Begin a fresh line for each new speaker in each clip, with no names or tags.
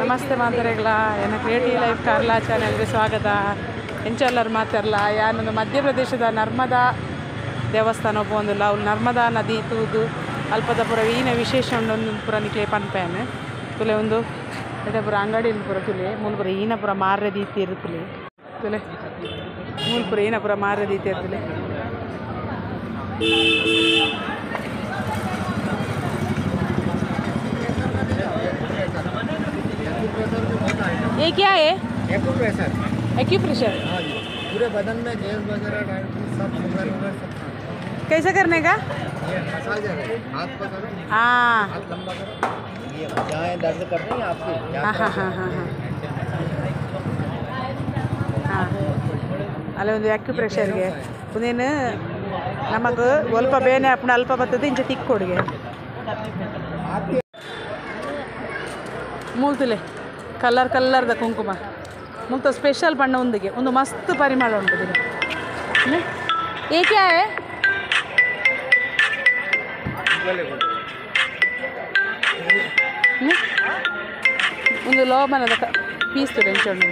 ನಮಸ್ತೆ ಮಾತಾರೆಗಳ ಏನ creative life Carla ಚಾನೆಲ್ಗೆ ಸ್ವಾಗತ. ಎಂಚಲ್ಲರು ಮಾತಾರಲ್ಲ ಯಾನೊಂದು ಮಧ್ಯಪ್ರದೇಶದ ನರ್ಮದಾ ದೇವಸ್ಥಾನ ಪೋಂದಿಲ್ಲ ಅವ್ರು ನರ್ಮದಾ ನದಿ ತೂದು ಅಲ್ಪದ ಪುರ ವೀನ ವಿಶೇಷ ಉಂಡೊಂದು ಪುರ ನಿಕ್ಲೆ ಪನ್ಪೇನೆ ತುಲೆ ಒಂದು ಅದೇ ಪುರ ಅಂಗಡಿ ಪುರ ತುಲೆ ಮೂಲ ಪುರ ಈನ ಪುರ ಮಾರ್ರೆ ದೀತಿ ಇರುತ್ತಲೆ ತುಲೆ ಮೂಲ ಪುರ ಈನ ಪುರ ಮಾರ್ರೆ ದೀತಿ ಇರ್ತಲೆ. ये क्या है?
एक्यूप्रेशर।
एक्यूप्रेशर
पूरे बदन में गैस वगैरह सब शुगर वगैरह सब
कैसे करने का?
ये मसाज है, हाथ पकड़ो,
हाँ
हाथ लंबा करो, ये जहाँ दर्द करते हैं आपके
हाँ हाँ हाँ हाँ हाँ ಅಲ್ಲ ಒಂದು ಆಕ್ಯುಪ್ರೆಷರ್ಗೆ ಒಂದೇನು ನಮಗೆ ಸ್ವಲ್ಪ ಬೇನೆ ಅಪ್ಪ ಅಲ್ಪ ಬರ್ತದೆ ಇಂಚ ತಿಕ್ಕ ಕೊಡುಗೆ ಮೂಲ್ತುಲೆ ಕಲರ್ ಕಲ್ಲರ್ದ ಕುಂಕುಮ ಮುಕ್ತ ಸ್ಪೆಷಲ್ ಬಣ್ಣ ಒಂದಿಗೆ ಒಂದು ಮಸ್ತ್ ಪರಿಮಳ ಉಂಟು ದಿನ ಏಕೆ ಒಂದು ಲೋಬನದ ಪೀಸ್ ತುಲೆ ಎಂಚೊಂಡು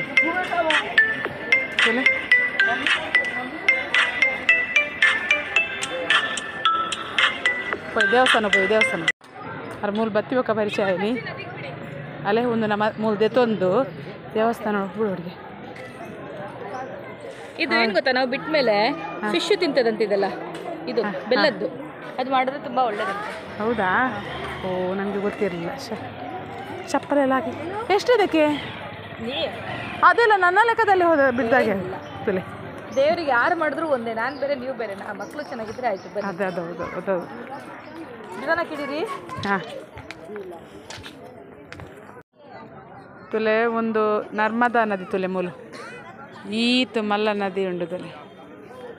ದೇವಸ್ಥಾನ ಅದ್ರ ಮೂಲ ಬತ್ತಿ ಬೊಕ್ಕ ಪರಿಚಯ ಆಯ್ನಿ ಅಲ್ಲೇ ಒಂದು ನಮ್ಮ ಮೂಲ ದೆತ್ತೊಂದು ದೇವಸ್ಥಾನ ಹುಡುಗರಿಗೆ
ಇದು ಏನು ಗೊತ್ತಾ, ನಾವು ಬಿಟ್ಟ ಮೇಲೆ ಫಿಶ್ ತಿಂತದಂತಿದಲ್ಲ ಇದು ಬೆಲ್ಲದ್ದು, ಅದು ಮಾಡಿದ್ರೆ ತುಂಬ ಒಳ್ಳೇದಂತೆ.
ಹೌದಾ? ಓ ನನಗೆ ಗೊತ್ತಿರಲಿಲ್ಲ. ಚಪ್ಪಲೆಲ್ಲ ಹಾಕಿ ಎಷ್ಟು ಇದಕ್ಕೆ? ಅದೆಲ್ಲ ನನ್ನ ಲೆಕ್ಕದಲ್ಲಿ ಹೋದ ಬಿದ್ದಾಗೆ ತುಲೆ
ದೇವರಿಗೆ ಯಾರು ಮಾಡಿದ್ರು ಒಂದೇ, ನಾನು ಬೇರೆ ನೀವು ಬೇರೆ, ಆ ಮಕ್ಕಳು ಚೆನ್ನಾಗಿದ್ರೆ ಆಯ್ತು.
ಅದೇ ಅದೌದು ಅದೌದು
ಇದನ್ನ ಕಿಡಿರಿ.
ಹಾಂ ತುಲೆ ಒಂದು ನರ್ಮದಾ ನದಿ ತುಲೆ ಮೂಲು ಈತು ಮಲ್ಲ ನದಿ ಉಂಡು ತುಲೆ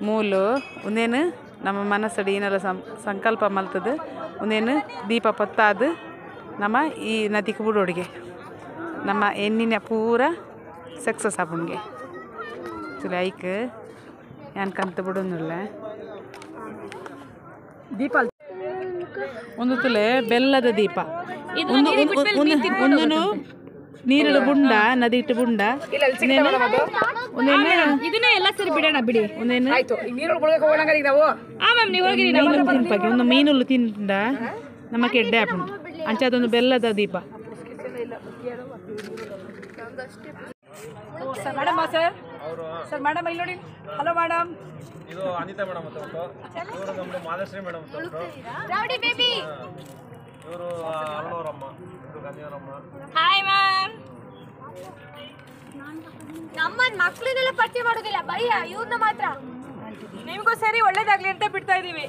ಮೂಲು ಒಂದೇನು ನಮ್ಮ ಮನಸ್ಸಡಿ ಏನೆಲ್ಲ ಸಂಕಲ್ಪ ಮಲ್ತದು ಒಂದೇನು ದೀಪ ಪತ್ತಾದು ನಮ್ಮ ಈ ನದಿಗೆ ಬಿಡೋಡಿಗೆ ನಮ್ಮ ಎಣ್ಣಿನ ಪೂರ ಸಕ್ಸಸ್ ಆಪುಣ್ಗೆ ತುಲೆ ಐಕ್ ಯಾನ್ ಕಂತ ಬಿಡೋದಿಲ್ಲ. ದೀಪ ಒಂದು ತುಲೆ ಬೆಲ್ಲದ ದೀಪ ಒಂದನು ನೀರಿಡು ಬುಂಡ ನದಿ ಇಟ್ಟು ಬುಂಡ
ಇದನ್ನ ಎಲ್ಲ ಸರಿ ಬಿಡೋಣ ಬಿಡಿ.
ಒಂದೇನು ತಿನ್ಪಾಕಿ ಒಂದು ಮೀನುಲ್ಲು ತಿಂಡ ನಮ್ಮ ಕೆಡ್ಡೆ ಹಾಕೊಂಡು ಅಂಚದೊಂದು ಬೆಲ್ಲದ ದೀಪ.
ಸರ್ ಮೇಡಮ್ ಸರ್ ಮೇಡಮ್ ಇಲ್ಲಿ ನೋಡಿ. Hello madam.
ಇದು ಅನಿತಾ ಮೇಡಮ್ ಅಂತ ಇವರು ನಮ್ಮ ಮಾದಶ್ರೀ ಮೇಡಮ್ ಅಂತ
ರೌಡಿ ಬೇಬಿ
ಇವರು ಅರುಣವರಮ್ಮ, ಇವರು ಗಂಜಿಯವರಮ್ಮ.
Hi ma'am.
ನಮ್ಮನ್ ಮಕ್ಳನ್ನೆಲ್ಲ ಪರಿಚಯ ಮಾಡೋದಿಲ್ಲ, ಬರೀ ಇವ್ರನ್ನ ಮಾತ್ರ.
ನಿಮಗೂ ಸರಿ ಒಳ್ಳೇದಾಗ್ಲಿ ಅಂತ ಬಿಡ್ತಾ ಇದೀವಿ.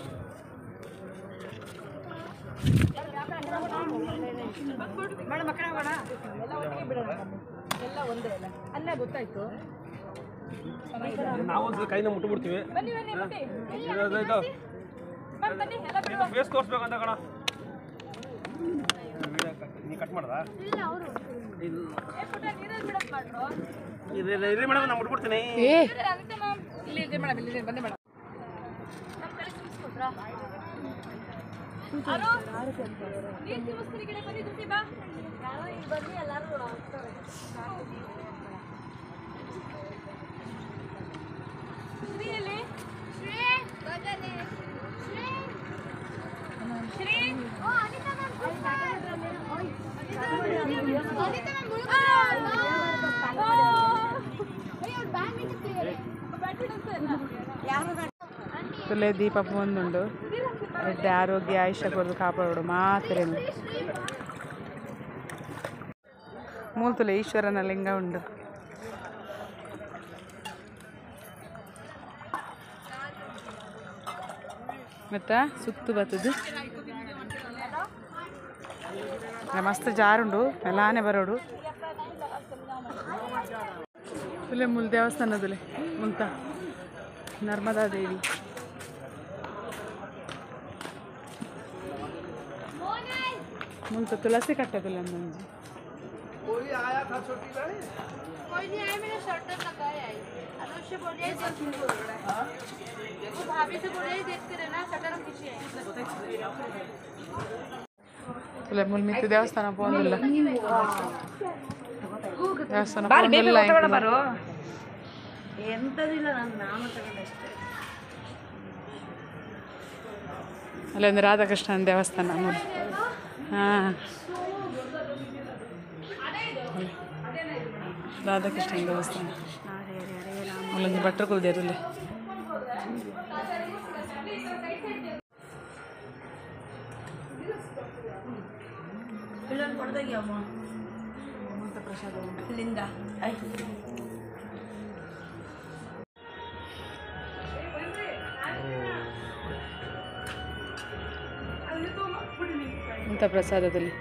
ಮೇಡಮ್ ಮಕ್ಕಳ ಎಲ್ಲ ಒಟ್ಟಿಗೆ ಬಿಡೋಣ, ಎಲ್ಲ ಒಂದೇ ಅಲ್ಲ ಅಲ್ಲೇ ಗೊತ್ತಾಯ್ತು.
ನಾವೊಂದ್ಸಲ ಕೈನ ಮುಟ್ಬಿಡ್ತೀವಿ.
ಬನ್ನಿ ಬನ್ನಿ ಬನ್ನಿ ಮ್ಯಾಮ್ ಬನ್ನಿ ಎಲ್ಲ ಬಿಡುವ.
ಫೇಸ್ ತೋರಿಸ್ಬೇಕಂತ ಕಣ. ನೀ ಕಟ್ ಮಾಡ್ದಾ? ಇರ್ರಿ ಮೇಡಮ್, ನಾನು ಮುಟ್ಬಿಡ್ತೀನಿ.
ಇಲ್ಲಿ ಇದೆ ಮೇಡಮ್, ಇಲ್ಲಿ ಬನ್ನಿ ಮೇಡಮ್.
ತುಲೆ ದೀಪ ಒಂದುಂಡು ಎಡ್ಡೆ ಆರೋಗ್ಯ ಆಯುಷ್ಯ ಕೊಡೋದು ಕಾಪಾಡೋಡು ಮಾತ್ರ ಮೂಲ ತುಲೆ ಈಶ್ವರನ ಲಿಂಗ ಉಂಡು. ಮತ್ತೆ ಸುತ್ತು ಬತ್ತದು ಮಸ್ತ್ ಜಾರುಂಡು ಎಲ್ಲಾನೆ ಬರೋಡು ತುಲೆ ಮೂಲ ದೇವಸ್ಥಾನದುಲೆ ಮುಂತ ನರ್ಮದಾ ದೇವಿ ಮುಂತ ತುಳಸಿ ಕಟ್ಟದಿಲ್ಲ ಅಂದಂಜಿ.
कोई नहीं आया, मेरा शर्ट लगाया है। अनुष्य बोल रही है वो भाभी से बोल रही है देखते रहना, शटर हम पीछे है।
ಮುಲ್ಮಿತ್ತು ದೇವಸ್ಥಾನ ಪೋಂದಿಲ್ಲ ದೇವಸ್ಥಾನ
ಬಾರಿ ಬೇಗ
ಫೋನೆಲ್ಲ
ತಗೊಂಡ
ಹೆಂಗ್
ಬರು
ಅಲ್ಲೊಂದು ರಾಧಾಕೃಷ್ಣನ ದೇವಸ್ಥಾನ ಮೂಲ. ಹಾಂ, ರಾಧಾಕೃಷ್ಣನ ದೇವಸ್ಥಾನ ಅಲ್ಲೊಂದು ಭಟ್ರು ಕೂದಿರಲಿ. ಇಂಥ ಪ್ರಸಾದದಲ್ಲಿ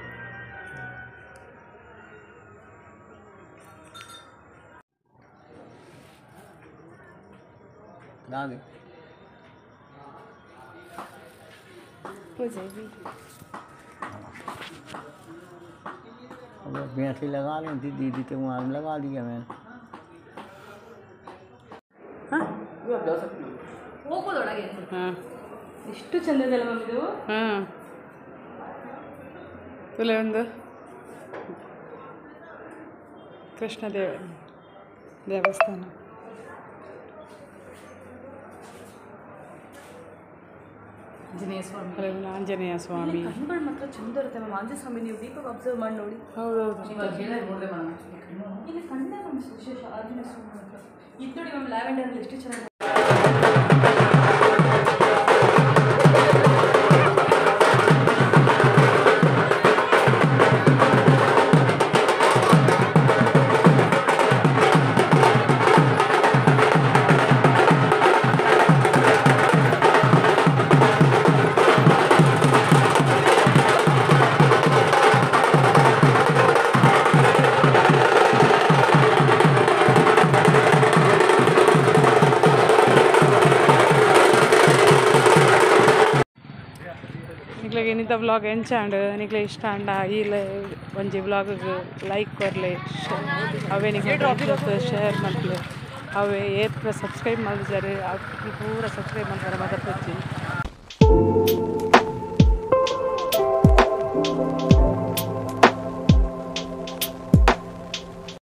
ನಾನು भैंसी लगा ली थी दीदी तो वहाँ लगा दिया मैंने.
ಹೋಗೋದೊಳಗೆ
ಹಾಂ
ಎಷ್ಟು ಚಂದದಲ್ಲ ಮ್ಯಾಮ್ ಇದು.
ಹಾಂ, ತುಲೆ ಒಂದು ಕೃಷ್ಣ ದೇವಸ್ಥಾನ.
ಆಂಜನೇಯ ಸ್ವಾಮಿ
ಅಲ್ಲೆಲ್ಲ ಆಂಜನೇಯ ಸ್ವಾಮಿ.
ಕಣ್ಗಳು ಮಾತ್ರ ಚಂದ ಇರುತ್ತೆ ಮ್ಯಾಮ್. ಆಂಜನೇಯ ಸ್ವಾಮಿ ನೀವು ದೀಪಕ್ಕೆ ಅಬ್ಸರ್ವ್ ಮಾಡಿ ನೋಡಿ.
ಹೌದೌದು.
ಇಲ್ಲಿ ಕಣ್ಣೇ ಮ್ಯಾಮ್ ವಿಶೇಷ ಆಂಜನೇಯ ಸ್ವಾಮಿ ಮಾತ್ರ. ಇದು ನೋಡಿ ಮ್ಯಾಮ್ ಲ್ಯಾವೆಂಡರ್ ಎಷ್ಟು ಚೆನ್ನಾಗಿ.
ನಿಕ್ಲೆಗೆ ಇನ್ನಿದ್ದ ವ್ಲಾಗ್ ಎಂಚಾಂಡ್ ನಿಕ್ಲೆ ಇಷ್ಟ ಅಂಡ ಈಲೆ ಒಂಜಿ ವ್ಲಾಗ್ಗೆ ಲೈಕ್ ಕೊರ್ಲೆ ಅವೇ ನಿಕ್ಲೆ ಶೇರ್ ಮಾಡ್ಲೆ ಅವೇ ಏತ್ ಸಬ್ಸ್ಕ್ರೈಬ್ ಮಾಡಿದ್ದಾರೆ ಅವ್ರಿಗೆ ಪೂರ ಸಬ್ಸ್ಕ್ರೈಬ್ ಮಾಡ್ತಾರೆ ಮದರ್ಪಚ್ಚಿ